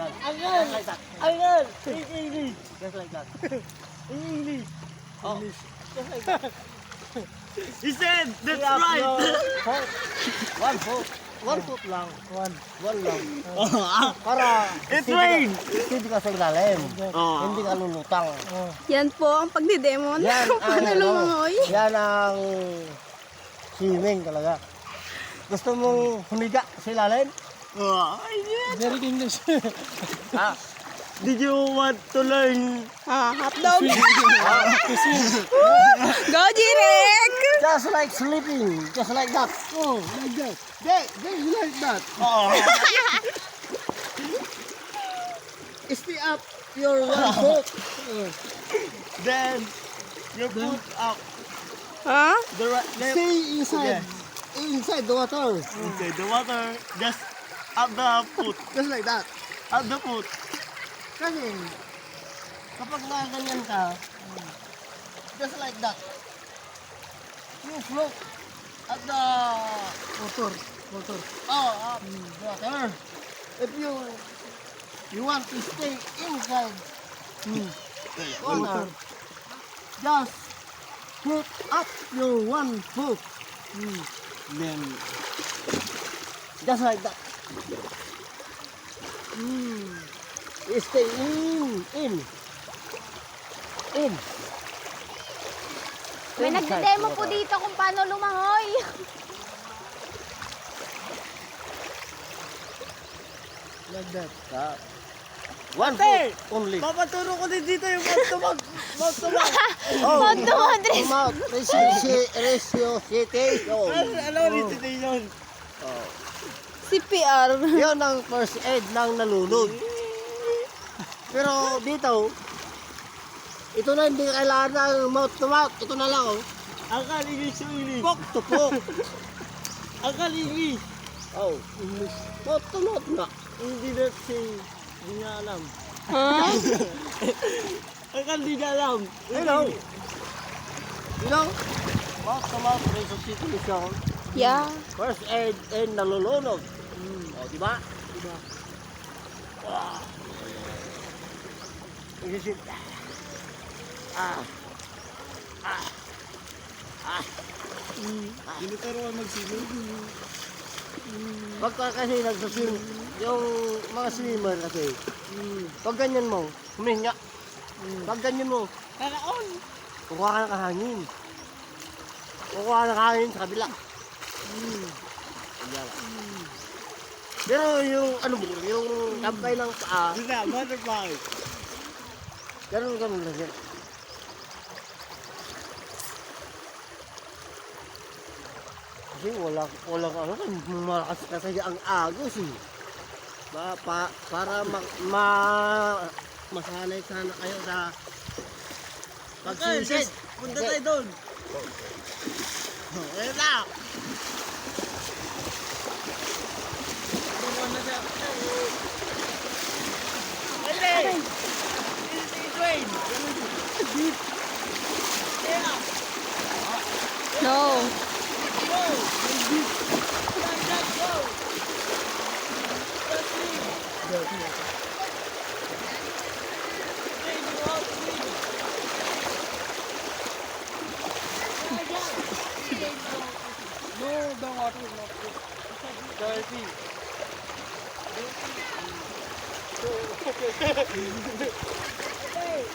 that. Uncle! Just like that. Uncle! In English! Just like that. In English! Oh. Just like that. He said, that's Three up right. your foot. One foot. One foot lang. One lang. Para It's steady rain. Steady ka sa ilalim. Oh. Hindi ka lulutang. Yan po ang pagdidemo Yan ng ang panulumangoy. Yan ang swimming talaga. Gusto mong humiga sa ilalim? Oh, Very English. Ah, did you want to learn? Hotdog. Go, Jirek! just like sleeping. Just like that. Oh, like that. Just like that. Oh. Stay up your one foot. Then, you put up Ha? the right left Stay inside. Yeah. Inside the water. inside the water. Just up the foot. Just like that. Up the foot. Kasi, kapag nakaganyan ka, just like that, you float at the water. Oh, up the water. If you want to stay inside water, just put up your one foot. Then, Just like that. Stay in. May Inside nagdedemo the po water. dito kung paano lumangoy. Like that. One foot only. papaturo ko din dito yung mouth to mouth. Madres. Mouth resuscitation. Ano recitation? CPR. Yun ang first aid ng nalunod. Pero dito, ito na hindi kailangan ng mouth to mouth. Ito na lang, oh. Akal English to English. Poke to poke. Akal English. Oh, English. Mouth to mouth na. Hindi na hindi niya alam. Ha? Akal di niya alam. You know? You know? Mouth to mouth resuscitation. Yeah. First aid and nalulunod. Oh, di ba? Isip. Tinuturuan magsinig. Pag kasi nagsuswim, yung mga swimmer kasi, pag ganyan mo, huminga. Pag ganyan mo, Kakaon. kukuha ka ng kahangin. Kukuha ka ng kahangin sa kabila. Yan. Pero yung, ano mo, yung tampay ng paa, Hindi na, butterfly. ganun lang yan. Kasi walang ano, malakas kasi ang agos eh. Para masanay sana kayo sa pagsisid. Punta tayo doon. Ayun na! Hey! It's rain. No. No, the water is not good. Dirty.